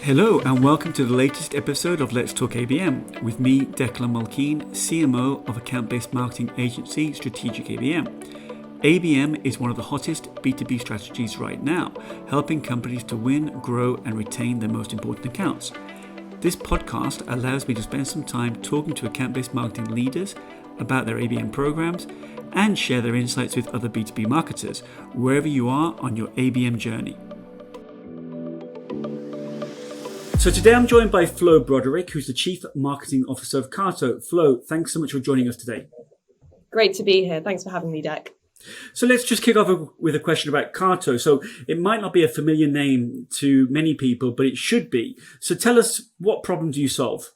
Hello and welcome to the latest episode of Let's Talk ABM with me, Declan, CMO of account-based marketing agency Strategic ABM. ABM is one of the hottest B2B strategies right now, helping companies to win, grow and retain their most important accounts. This podcast allows me to spend some time talking to account-based marketing leaders about their ABM programs and share their insights with other B2B marketers, wherever you are on your ABM journey. So today I'm joined by Florence Broderick, who's the Chief Marketing Officer of CARTO. Flo, thanks so much for joining us today. Great to be here. Thanks for having me, Dec. So let's just kick off with a question about CARTO. So it might not be a familiar name to many people, but it should be. So tell us, what problem do you solve?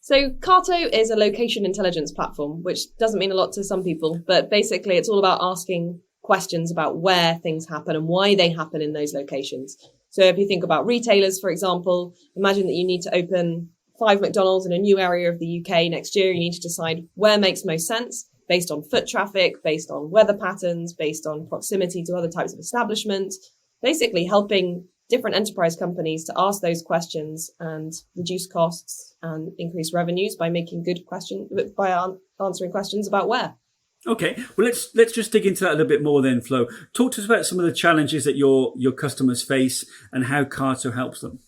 So CARTO is a location intelligence platform, which doesn't mean a lot to some people, but basically it's all about asking questions about where things happen and why they happen in those locations. So if you think about retailers, for example, imagine that you need to open 5 McDonald's in a new area of the UK next year. You need to decide where makes most sense based on foot traffic, based on weather patterns, based on proximity to other types of establishments, basically helping different enterprise companies to ask those questions and reduce costs and increase revenues by answering questions about where. Okay, well, let's just dig into that a little bit more then, Flo. Talk to us about some of the challenges that your customers face and how CARTO helps them.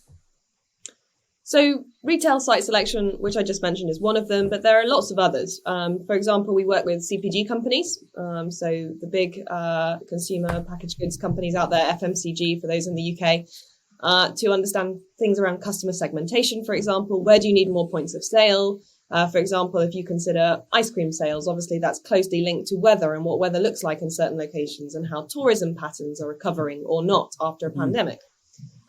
So retail site selection, which I just mentioned, is one of them, but there are lots of others. For example, we work with CPG companies, so the big consumer packaged goods companies out there, FMCG for those in the UK, to understand things around customer segmentation, for example. Where do you need more points of sale? For example, if you consider ice cream sales, obviously that's closely linked to weather and what weather looks like in certain locations and how tourism patterns are recovering or not after a pandemic.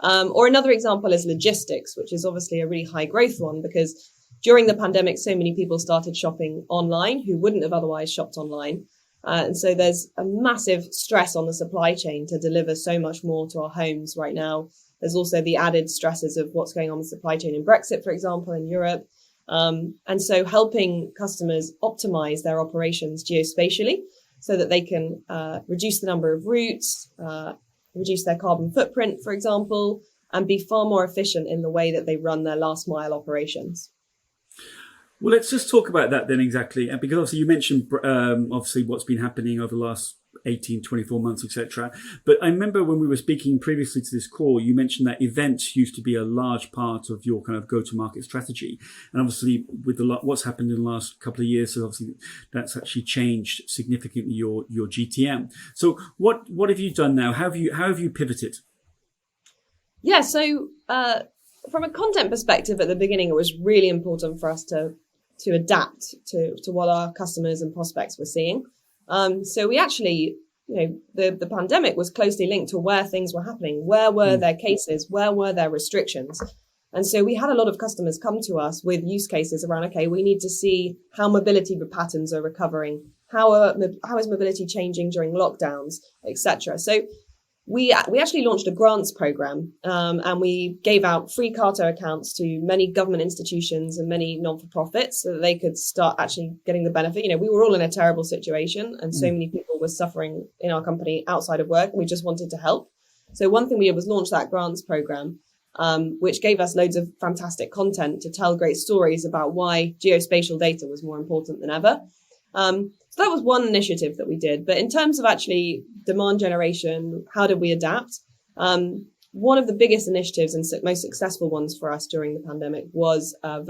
Or another example is logistics, which is obviously a really high growth one because during the pandemic, so many people started shopping online who wouldn't have otherwise shopped online. And so there's a massive stress on the supply chain to deliver so much more to our homes right now. There's also the added stresses of what's going on with supply chain in Brexit, for example, in Europe. And so helping customers optimize their operations geospatially so that they can reduce the number of routes, reduce their carbon footprint, for example, and be far more efficient in the way that they run their last mile operations. Well, let's just talk about that then exactly. Because obviously you mentioned obviously what's been happening over the last 18, 24 months, etc. But I remember when we were speaking previously to this call, you mentioned that events used to be a large part of your kind of go-to-market strategy. And obviously with what's happened in the last couple of years, so obviously that's actually changed significantly your GTM. So what have you done now? How have you pivoted? Yeah, so from a content perspective at the beginning, it was really important for us to adapt to what our customers and prospects were seeing. So we actually, the pandemic was closely linked to where things were happening. Where were their cases? Where were their restrictions? And so we had a lot of customers come to us with use cases around, okay, we need to see how mobility patterns are recovering. How is mobility changing during lockdowns, etc. So we actually launched a grants program, and we gave out free CARTO accounts to many government institutions and many non-for-profits so that they could start actually getting the benefit. We were all in a terrible situation and so many people were suffering in our company outside of work. And we just wanted to help. So one thing we did was launch that grants program, which gave us loads of fantastic content to tell great stories about why geospatial data was more important than ever. So that was one initiative that we did. But in terms of actually demand generation, how did we adapt? One of the biggest initiatives and most successful ones for us during the pandemic was our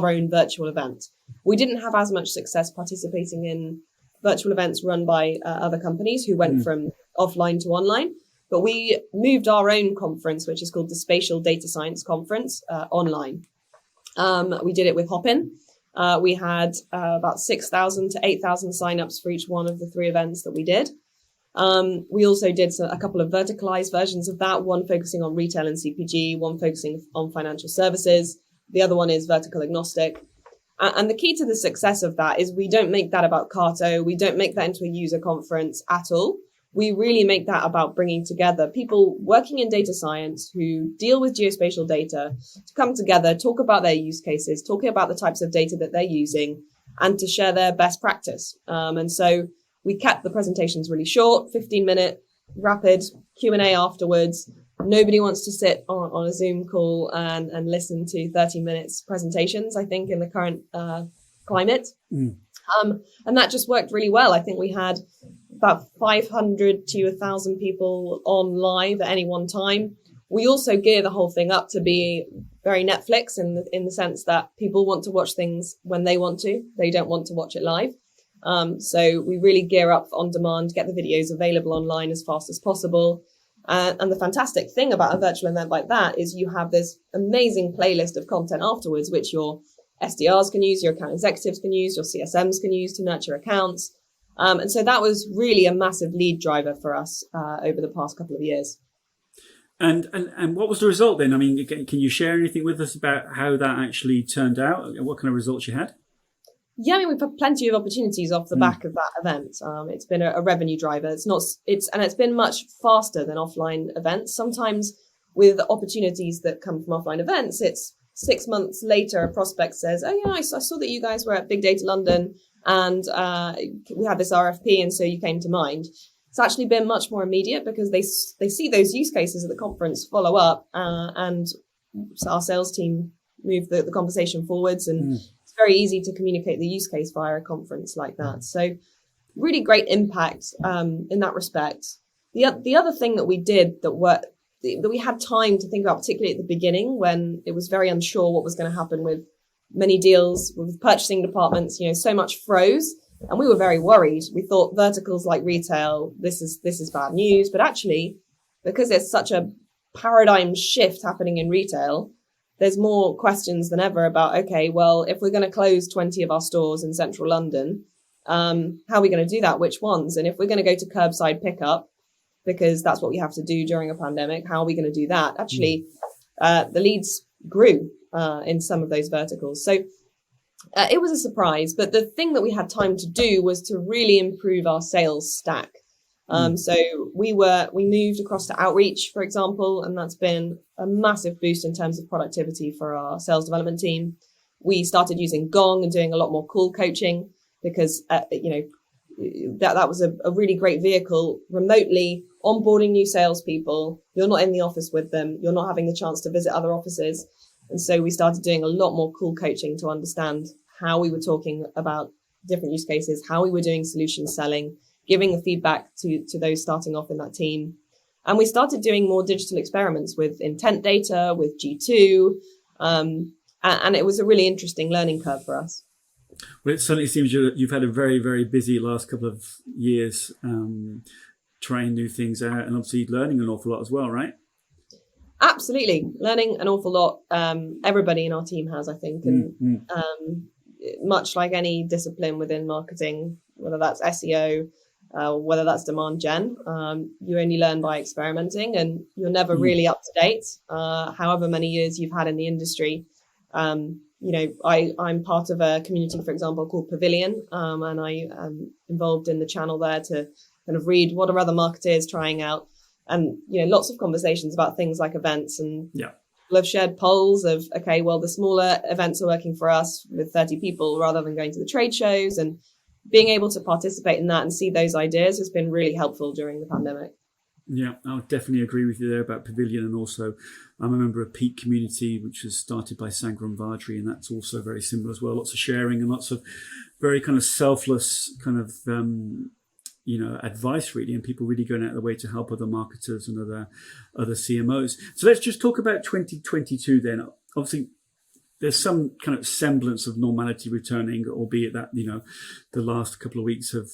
own virtual event. We didn't have as much success participating in virtual events run by other companies who went from offline to online. But we moved our own conference, which is called the Spatial Data Science Conference, online. We did it with Hopin. We had about 6,000 to 8,000 signups for each one of the 3 events that we did. We also did a couple of verticalized versions of that, one focusing on retail and CPG, one focusing on financial services. The other one is vertical agnostic. And the key to the success of that is we don't make that about CARTO. We don't make that into a user conference at all. We really make that about bringing together people working in data science who deal with geospatial data to come together, talk about their use cases, talking about the types of data that they're using, and to share their best practice. And so we kept the presentations really short, 15-minute rapid Q&A afterwards. nobody wants to sit on a Zoom call and listen to 30 minutes presentations, I think, in the current climate. And that just worked really well. I think we had about 500 to 1,000 people on live at any one time. We also gear the whole thing up to be very Netflix in the sense that people want to watch things when they want to. They don't want to watch it live. So we really gear up on demand, get the videos available online as fast as possible. And the fantastic thing about a virtual event like that is you have this amazing playlist of content afterwards, which your SDRs can use, your account executives can use, your CSMs can use to nurture accounts. And so that was really a massive lead driver for us over the past couple of years. And what was the result then? I mean, can you share anything with us about how that actually turned out? What kind of results you had? Yeah, I mean, we've had plenty of opportunities off the back of that event. It's been a revenue driver. It's been much faster than offline events. Sometimes with opportunities that come from offline events, it's 6 months later, a prospect says, "Oh yeah, I saw that you guys were at Big Data London and we had this RFP, and so you came to mind." It's actually been much more immediate because they see those use cases at the conference, follow up, and so our sales team move the conversation forwards, and it's very easy to communicate the use case via a conference like that. So really great impact in that respect. The other thing that we did that we had time to think about, particularly at the beginning when it was very unsure what was going to happen with many deals with purchasing departments, so much froze. And we were very worried. We thought verticals like retail, this is bad news. But actually, because there's such a paradigm shift happening in retail, there's more questions than ever about, okay, well, if we're going to close 20 of our stores in central London, how are we going to do that? Which ones? And if we're going to go to curbside pickup, because that's what we have to do during a pandemic, how are we going to do that? Actually, the leads grew in some of those verticals. So it was a surprise, but the thing that we had time to do was to really improve our sales stack. So we moved across to outreach, for example, and that's been a massive boost in terms of productivity for our sales development team. We started using Gong and doing a lot more call coaching because, that was a really great vehicle remotely onboarding new salespeople. You're not in the office with them. You're not having the chance to visit other offices. And so we started doing a lot more call coaching to understand how we were talking about different use cases, how we were doing solution selling, giving the feedback to those starting off in that team. And we started doing more digital experiments with intent data, with G2. And it was a really interesting learning curve for us. Well, it certainly seems you've had a very, very busy last couple of years trying new things out and obviously learning an awful lot as well, right? Absolutely. Learning an awful lot. Everybody in our team has, I think. And much like any discipline within marketing, whether that's SEO, whether that's demand gen, you only learn by experimenting and you're never really up to date. However many years you've had in the industry. I'm part of a community, for example, called Pavilion, and I am involved in the channel there to kind of read what are other marketers trying out. And, lots of conversations about things like events, and people have shared polls of, okay, well, the smaller events are working for us with 30 people rather than going to the trade shows, and being able to participate in that and see those ideas has been really helpful during the pandemic. Yeah, I would definitely agree with you there about Pavilion. And also I'm a member of Peak Community, which was started by Florence Broderick, and that's also very similar as well. Lots of sharing and lots of very kind of selfless kind of advice really, and people really going out of their way to help other marketers and other CMOs. So let's just talk about 2022 then. Obviously, there's some kind of semblance of normality returning, albeit that, the last couple of weeks have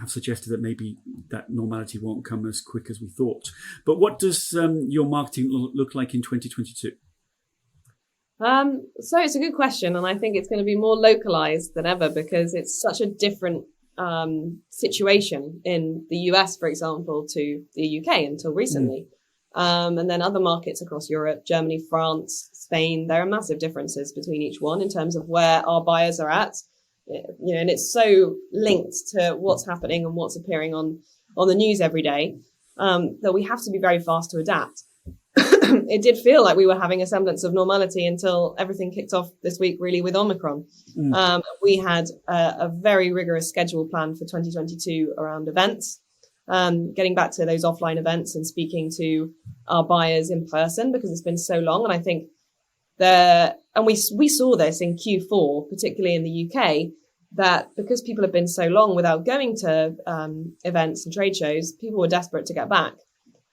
suggested that maybe that normality won't come as quick as we thought. But what does your marketing look like in 2022? So it's a good question. And I think it's going to be more localized than ever because it's such a different situation in the US, for example, to the UK until recently. And then other markets across Europe, Germany, France, Spain, there are massive differences between each one in terms of where our buyers are at. And it's so linked to what's happening and what's appearing on the news every day that we have to be very fast to adapt. It did feel like we were having a semblance of normality until everything kicked off this week, really, with Omicron. We had a very rigorous schedule planned for 2022 around events. Getting back to those offline events and speaking to our buyers in person because it's been so long. And I think we saw this in Q4, particularly in the UK, that because people have been so long without going to events and trade shows, people were desperate to get back.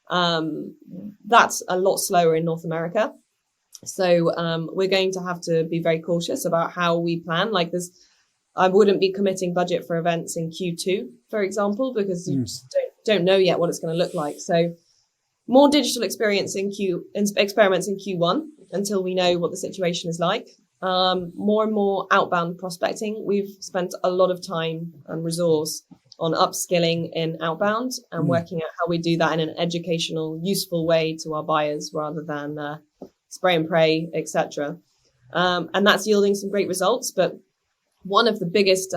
That's a lot slower in North America. So we're going to have to be very cautious about how we plan. Like I wouldn't be committing budget for events in Q2, for example, because you just don't know yet what it's going to look like. So more digital experiments in Q1 until we know what the situation is like. More and more outbound prospecting. We've spent a lot of time and resource on upskilling in outbound and working out how we do that in an educational, useful way to our buyers rather than spray and pray, etc. And that's yielding some great results. But one of the biggest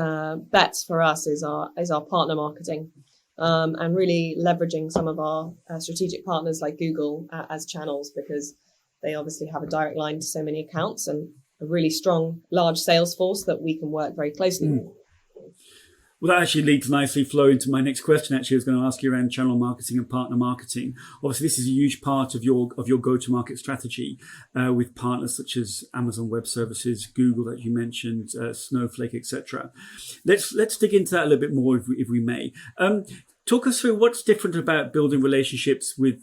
bets for us is our partner marketing, and really leveraging some of our strategic partners like Google as channels, because they obviously have a direct line to so many accounts and a really strong, large sales force that we can work very closely with. Well, that actually leads nicely, Flo, into my next question. Actually, I was going to ask you around channel marketing and partner marketing. Obviously, this is a huge part of your go-to-market strategy with partners such as Amazon Web Services, Google that you mentioned, Snowflake, etc. Let's dig into that a little bit more, if we may. Talk us through what's different about building relationships with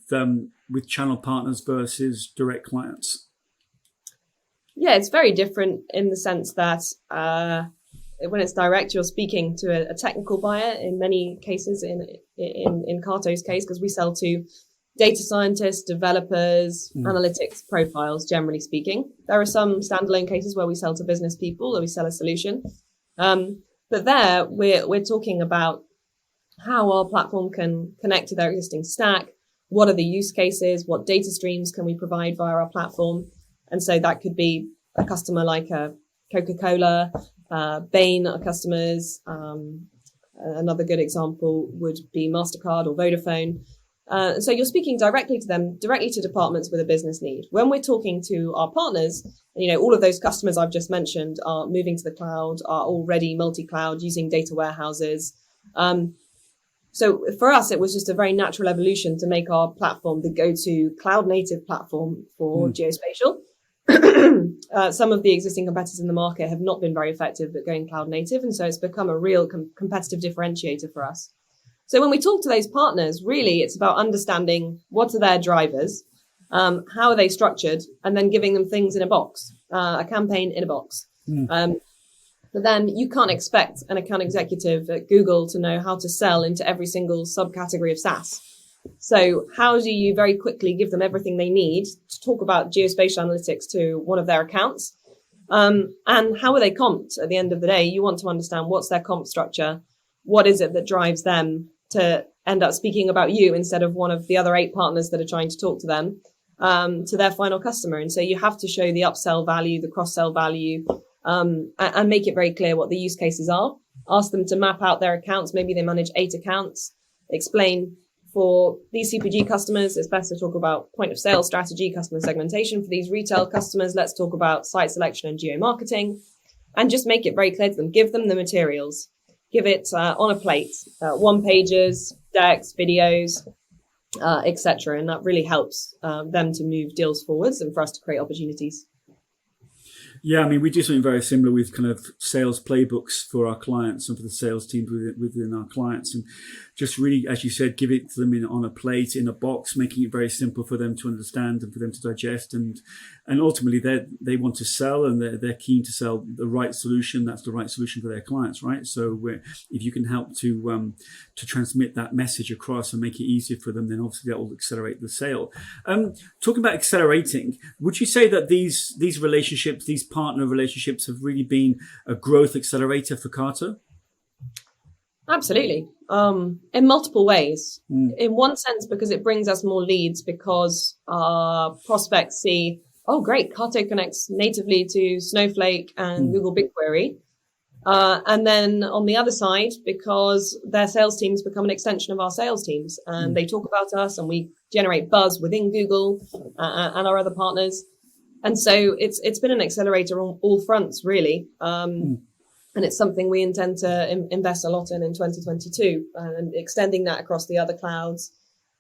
channel partners versus direct clients. Yeah, it's very different in the sense that when it's direct, you're speaking to a technical buyer in many cases, in CARTO's case, because we sell to data scientists, developers, analytics profiles, generally speaking. There are some standalone cases where we sell to business people or we sell a solution. But there we're talking about how our platform can connect to their existing stack. What are the use cases? What data streams can we provide via our platform? And so that could be a customer like a Coca-Cola, Bain are customers. Another good example would be MasterCard or Vodafone. So you're speaking directly to them, directly to departments with a business need. When we're talking to our partners, all of those customers I've just mentioned are moving to the cloud, are already multi-cloud, using data warehouses. So for us, it was just a very natural evolution to make our platform the go-to cloud-native platform for geospatial. Some of the existing competitors in the market have not been very effective at going cloud native. And so it's become a real competitive differentiator for us. So when we talk to those partners, really, it's about understanding what are their drivers, how are they structured, and then giving them things in a box, a campaign in a box. But then you can't expect an account executive at Google to know how to sell into every single subcategory of SaaS. So how do you very quickly give them everything they need to talk about geospatial analytics to one of their accounts? And how are they comped at the end of the day? You want to understand what's their comp structure. What is it that drives them to end up speaking about you instead of one of the other 8 partners that are trying to talk to them, to their final customer? And so you have to show the upsell value, the cross-sell value, and make it very clear what the use cases are. Ask them to map out their accounts. Maybe they manage 8 accounts. Explain, for these CPG customers, it's best to talk about point of sale strategy, customer segmentation. For these retail customers, let's talk about site selection and geo-marketing, and just make it very clear to them. Give them the materials. Give it on a plate, one-pagers, decks, videos, etc. And that really helps them to move deals forwards and for us to create opportunities. Yeah, I mean, we do something very similar with kind of sales playbooks for our clients and for the sales teams within our clients. And just really, as you said, give it to them on a plate, in a box, making it very simple for them to understand and for them to digest. And ultimately, they want to sell, and they're keen to sell the right solution. That's the right solution for their clients, right? So if you can help to transmit that message across and make it easier for them, then obviously that will accelerate the sale. Talking about accelerating, would you say that these relationships, these partner relationships, have really been a growth accelerator for CARTO? Absolutely. In multiple ways. In one sense, because it brings us more leads, because our prospects see, oh, great, CARTO connects natively to Snowflake and Google BigQuery. And then on the other side, because their sales teams become an extension of our sales teams, and they talk about us, and we generate buzz within Google and our other partners. And so it's been an accelerator on all fronts, really. And it's something we intend to invest a lot in 2022, and extending that across the other clouds,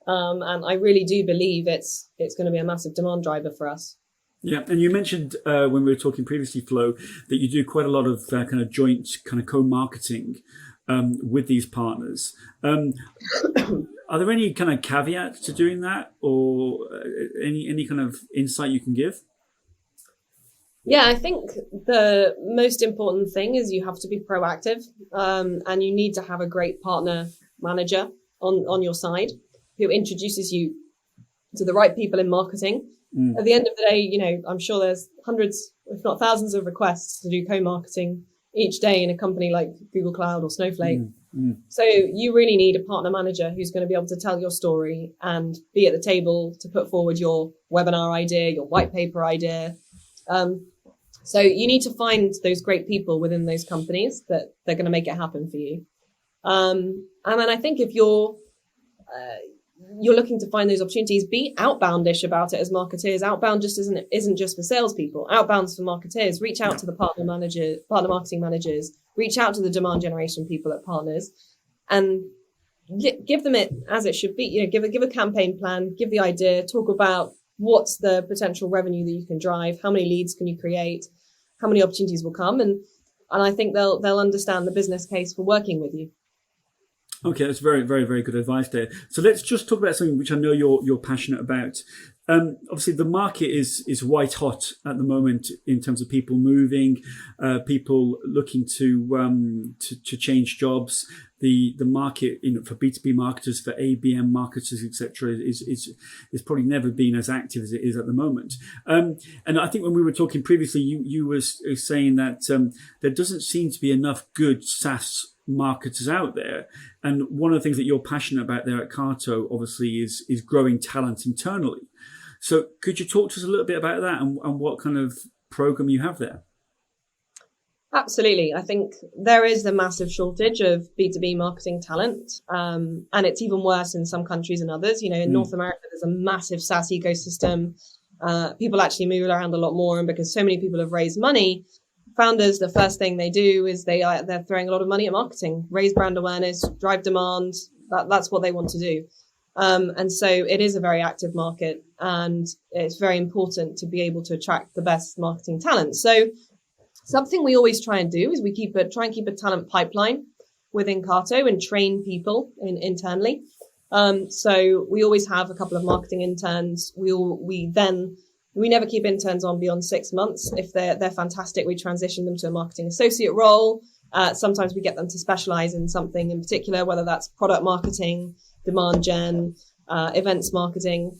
And I really do believe it's going to be a massive demand driver for us. Yeah, and you mentioned when we were talking previously, Flo, that you do quite a lot of kind of joint kind of co-marketing with these partners. Are there any kind of caveats to doing that, or any kind of insight you can give? Yeah, I think the most important thing is you have to be proactive, and you need to have a great partner manager on your side who introduces you to the right people in marketing. At the end of the day, I'm sure there's hundreds, if not thousands of requests to do co-marketing each day in a company like Google Cloud or Snowflake. So you really need a partner manager who's going to be able to tell your story and be at the table to put forward your webinar idea, your white paper idea. So you need to find those great people within those companies that they're going to make it happen for you. And then I think if you're looking to find those opportunities, be outboundish about it as marketeers. Outbound just isn't just for salespeople. Outbound's for marketeers. Reach out to the partner marketing managers, reach out to the demand generation people at partners, and give them it as it should be. Give a campaign plan, give the idea, talk about what's the potential revenue that you can drive, how many leads can you create, how many opportunities will come, and I think they'll understand the business case for working with you. Okay, that's very, very, very good advice there. So let's just talk about something which I know you're passionate about. Obviously, the market is white hot at the moment in terms of people moving, people looking to change jobs. The market, for B2B marketers, for ABM marketers, etc., is probably never been as active as it is at the moment. And I think when we were talking previously, you were saying that there doesn't seem to be enough good SaaS marketers out there, and one of the things that you're passionate about there at CARTO obviously is growing talent internally. So could you talk to us a little bit about that and what kind of program you have there? Absolutely. I think there is a massive shortage of B2B marketing talent, and it's even worse in some countries than others. In North America, there's a massive SaaS ecosystem. People actually move around a lot more, and because so many people have raised money, founders, the first thing they do is they're throwing a lot of money at marketing, raise brand awareness, drive demand. That's what they want to do. And so it is a very active market, and it's very important to be able to attract the best marketing talent. So something we always try and do is we try and keep a talent pipeline within CARTO and train people internally. So we always have a couple of marketing interns. We never keep interns on beyond 6 months. If they're fantastic, we transition them to a marketing associate role. Sometimes we get them to specialize in something in particular, whether that's product marketing, demand gen, events marketing.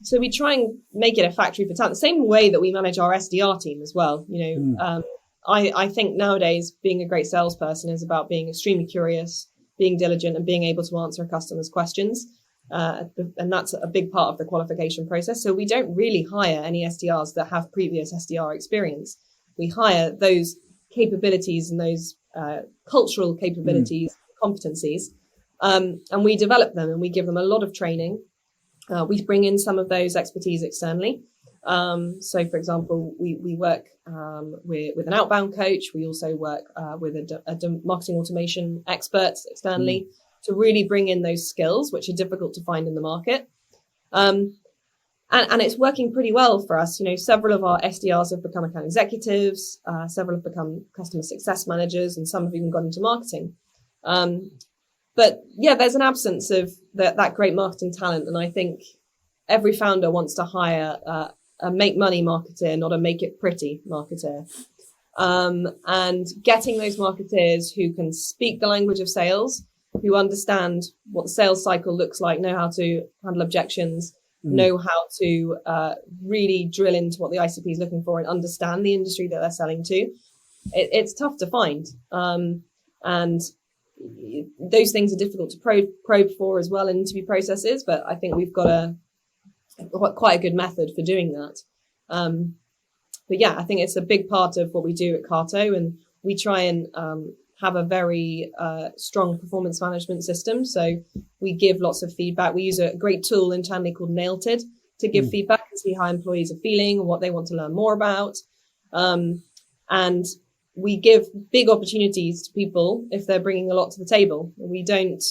So we try and make it a factory for talent, the same way that we manage our SDR team as well. I think nowadays being a great salesperson is about being extremely curious, being diligent, and being able to answer a customer's questions. And that's a big part of the qualification process. So we don't really hire any SDRs that have previous SDR experience. We hire those capabilities and those cultural capabilities, competencies, and we develop them and we give them a lot of training. We bring in some of those expertise externally. So, for example, we work with an outbound coach. We also work with a marketing automation expert externally to really bring in those skills, which are difficult to find in the market. And it's working pretty well for us. Several of our SDRs have become account executives, several have become customer success managers, and some have even gone into marketing. But yeah, there's an absence of that great marketing talent. And I think every founder wants to hire a make money marketer, not a make it pretty marketer. And getting those marketers who can speak the language of sales, who understand what the sales cycle looks like, know how to handle objections, know how to really drill into what the ICP is looking for and understand the industry that they're selling to. It's tough to find. And those things are difficult to probe for as well in interview processes, but I think we've got quite a good method for doing that. But yeah, I think it's a big part of what we do at CARTO, and we try and have a very strong performance management system. So we give lots of feedback. We use a great tool internally called Nailted to give feedback and see how employees are feeling and what they want to learn more about. And we give big opportunities to people if they're bringing a lot to the table. We don't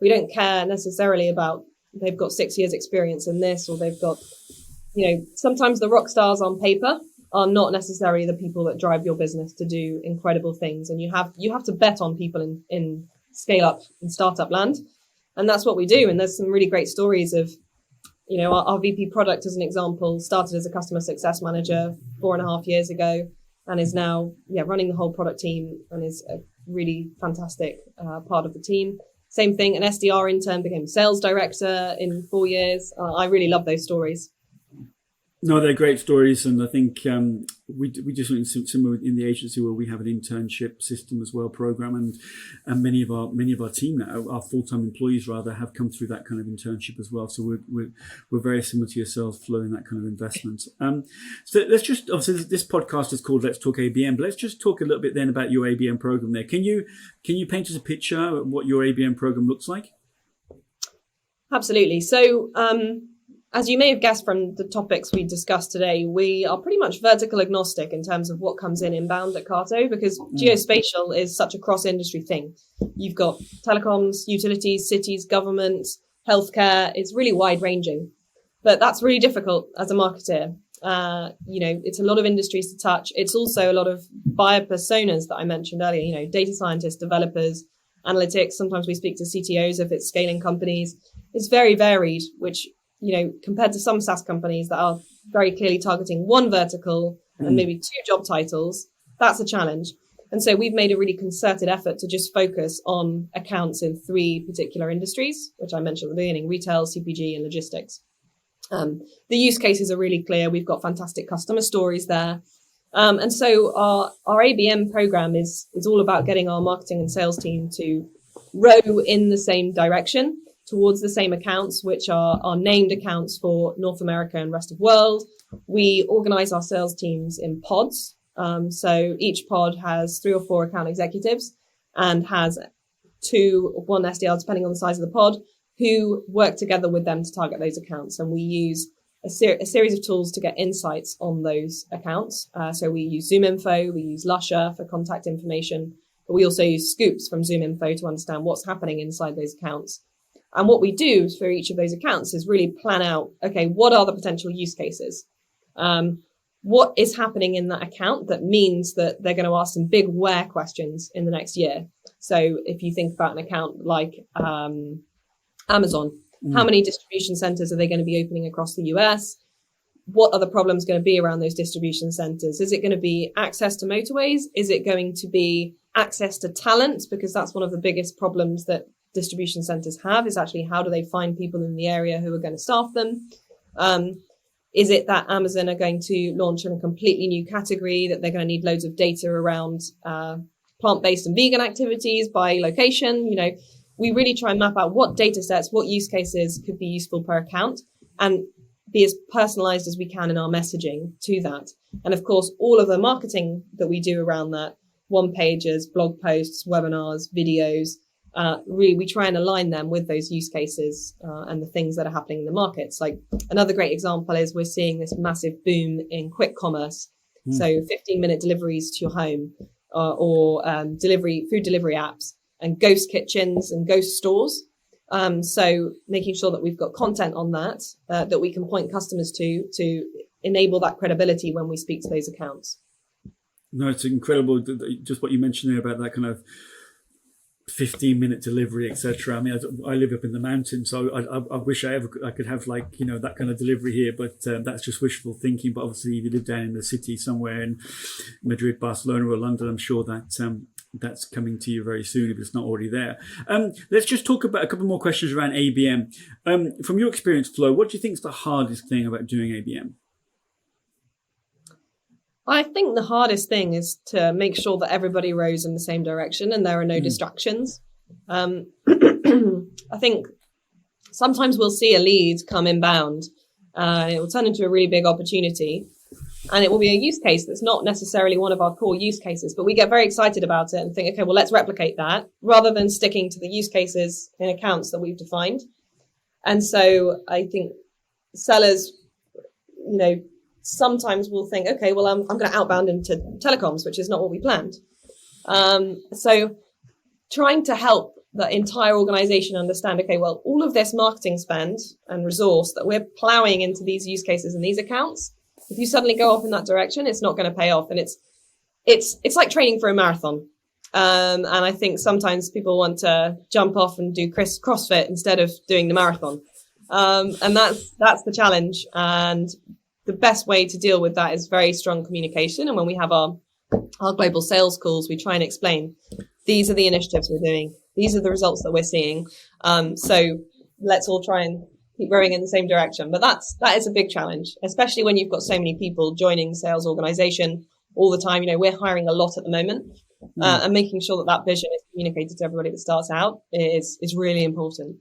We don't care necessarily about they've got 6 years experience in this, or they've got, sometimes the rock stars on paper are not necessarily the people that drive your business to do incredible things. And you have to bet on people in scale up and startup land. And that's what we do. And there's some really great stories of, our VP product, as an example, started as a customer success manager 4.5 years ago and is now running the whole product team and is a really fantastic part of the team. Same thing, an SDR intern became sales director in 4 years. I really love those stories. No, they're great stories, and I think we do something similar in the agency where we have an internship system as well, program, and many of our team now, our full-time employees rather, have come through that kind of internship as well. So we're very similar to yourselves, flowing that kind of investment. So let's just, obviously this podcast is called Let's Talk ABM, but let's just talk a little bit then about your ABM program there. Can you paint us a picture of what your ABM program looks like? Absolutely. So as you may have guessed from the topics we discussed today, we are pretty much vertical agnostic in terms of what comes in inbound at CARTO, because geospatial is such a cross-industry thing. You've got telecoms, utilities, cities, government, healthcare. It's really wide-ranging. But that's really difficult as a marketer. It's a lot of industries to touch. It's also a lot of buyer personas that I mentioned earlier, data scientists, developers, analytics. Sometimes we speak to CTOs if it's scaling companies. It's very varied, which compared to some SaaS companies that are very clearly targeting one vertical and maybe 2 job titles, that's a challenge. And so we've made a really concerted effort to just focus on accounts in 3 particular industries, which I mentioned at the beginning: retail, CPG, and logistics. The use cases are really clear. We've got fantastic customer stories there. And so our ABM program is all about getting our marketing and sales team to row in the same direction towards the same accounts, which are named accounts for North America and rest of world. We organize our sales teams in pods. So each pod has 3 or 4 account executives and has 2 or 1 SDR, depending on the size of the pod, who work together with them to target those accounts. And we use a series of tools to get insights on those accounts. So we use ZoomInfo, we use Lusher for contact information, but we also use scoops from ZoomInfo to understand what's happening inside those accounts. And what we do for each of those accounts is really plan out, okay, what are the potential use cases? What is happening in that account that means that they're going to ask some big where questions in the next year? So if you think about an account like Amazon, how many distribution centers are they going to be opening across the US? What are the problems going to be around those distribution centers? Is it going to be access to motorways? Is it going to be access to talent? Because that's one of the biggest problems that distribution centers have, is actually how do they find people in the area who are going to staff them? Is it that Amazon are going to launch in a completely new category that they're going to need loads of data around plant-based and vegan activities by location? We really try and map out what data sets, what use cases could be useful per account, and be as personalized as we can in our messaging to that. And of course, all of the marketing that we do around that, one-pagers, blog posts, webinars, videos, we try and align them with those use cases and the things that are happening in the markets. Like another great example is we're seeing this massive boom in quick commerce. So 15-minute deliveries to your home or food delivery apps and ghost kitchens and ghost stores. So making sure that we've got content on that, that we can point customers to enable that credibility when we speak to those accounts. No, it's incredible. Just what you mentioned there about that kind of 15-minute delivery, etc. I mean, I live up in the mountains, so I wish I could have that kind of delivery here, but that's just wishful thinking. But obviously, if you live down in the city somewhere in Madrid, Barcelona, or London, I'm sure that that's coming to you very soon if it's not already there. Let's just talk about a couple more questions around ABM. From your experience, Flo, what do you think is the hardest thing about doing ABM? I think the hardest thing is to make sure that everybody rows in the same direction and there are no distractions. I think sometimes we'll see a lead come inbound and it will turn into a really big opportunity, and it will be a use case that's not necessarily one of our core use cases, but we get very excited about it and think, okay, well, let's replicate that rather than sticking to the use cases in accounts that we've defined. And so I think sellers, sometimes we'll think, okay, well, I'm going to outbound into telecoms, which is not what we planned. So trying to help the entire organization understand, okay, well, all of this marketing spend and resource that we're plowing into these use cases and these accounts, if you suddenly go off in that direction, it's not going to pay off. And it's like training for a marathon. And I think sometimes people want to jump off and do CrossFit instead of doing the marathon. And that's the challenge. And the best way to deal with that is very strong communication. And when we have our global sales calls, we try and explain, these are the initiatives we're doing. These are the results that we're seeing. So let's all try and keep rowing in the same direction. But that is a big challenge, especially when you've got so many people joining the sales organization all the time. We're hiring a lot at the moment, and making sure that vision is communicated to everybody that starts out is really important.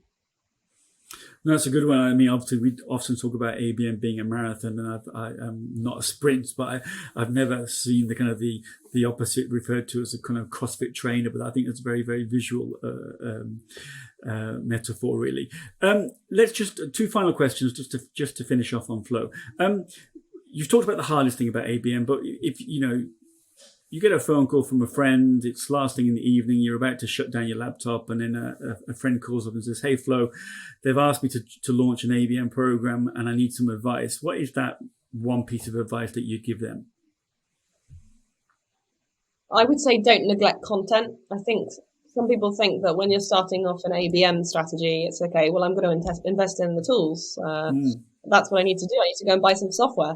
No, that's a good one. I mean, obviously, we often talk about ABM being a marathon, and I'm not a sprint, but I've never seen the kind of the opposite referred to as a kind of CrossFit trainer. But I think that's a very, very visual metaphor, really. Let's just two final questions just to finish off on flow. You've talked about the hardest thing about ABM, but if you get a phone call from a friend, it's last thing in the evening, you're about to shut down your laptop, and then a friend calls up and says, hey, Flo, they've asked me to launch an ABM program and I need some advice. What is that one piece of advice that you'd give them? I would say don't neglect content. I think some people think that when you're starting off an ABM strategy, it's okay, well, I'm going to invest in the tools. That's what I need to do. I need to go and buy some software.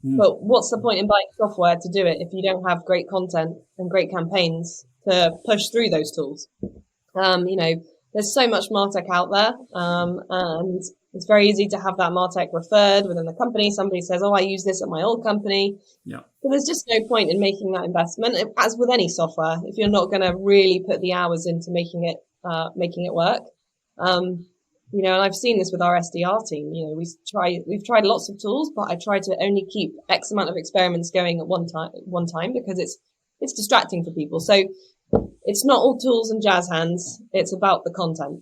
But what's the point in buying software to do it if you don't have great content and great campaigns to push through those tools? There's so much MarTech out there, and it's very easy to have that MarTech referred within the company. Somebody says, oh, I use this at my old company. Yeah. But there's just no point in making that investment. As with any software, if you're not going to really put the hours into making it work. And I've seen this with our SDR team. We've tried lots of tools, but I try to only keep X amount of experiments going at one time because it's distracting for people. So it's not all tools and jazz hands. It's about the content.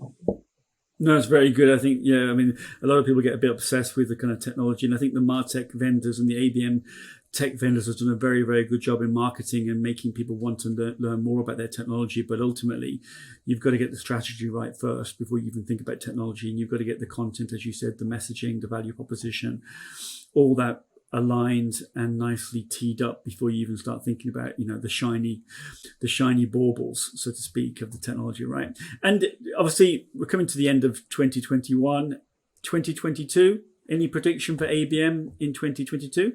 No, it's very good. I think, a lot of people get a bit obsessed with the kind of technology, and I think the MarTech vendors and the ABM tech vendors have done a very, very good job in marketing and making people want to learn more about their technology. But ultimately, you've got to get the strategy right first before you even think about technology. And you've got to get the content, as you said, the messaging, the value proposition, all that aligned and nicely teed up before you even start thinking about, the shiny baubles, so to speak, of the technology, right? And obviously, we're coming to the end of 2021, 2022. Any prediction for ABM in 2022?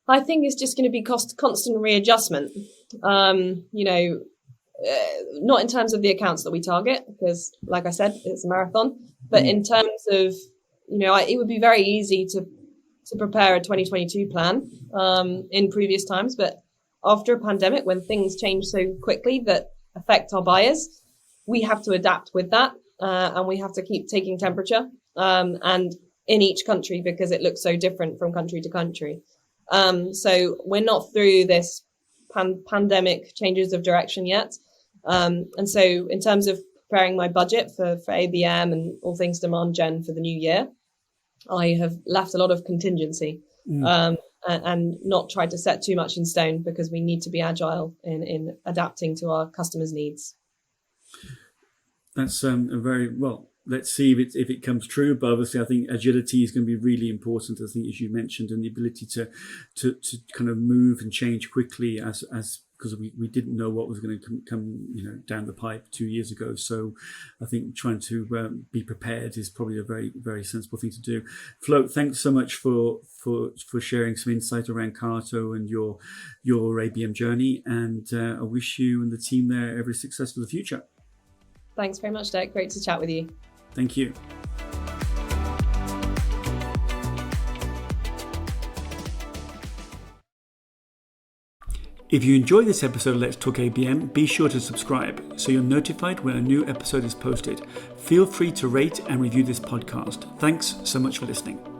I think it's just going to be constant readjustment. Not in terms of the accounts that we target, because like I said, it's a marathon, but in terms of, it would be very easy to prepare a 2022 plan in previous times. But after a pandemic, when things change so quickly that affect our buyers, we have to adapt with that. And we have to keep taking temperature and in each country, because it looks so different from country to country. So we're not through this pandemic changes of direction yet. And so in terms of preparing my budget for ABM and all things demand gen for the new year, I have left a lot of contingency, and not tried to set too much in stone, because we need to be agile in adapting to our customers' needs. That's let's see if it comes true. But obviously, I think agility is going to be really important. I think, as you mentioned, and the ability to kind of move and change quickly as because we didn't know what was going to come down the pipe 2 years ago. So I think trying to be prepared is probably a very, very sensible thing to do. Flo, thanks so much for sharing some insight around CARTO and your ABM journey. And I wish you and the team there every success for the future. Thanks very much, Dec. Great to chat with you. Thank you. If you enjoyed this episode of Let's Talk ABM, be sure to subscribe so you're notified when a new episode is posted. Feel free to rate and review this podcast. Thanks so much for listening.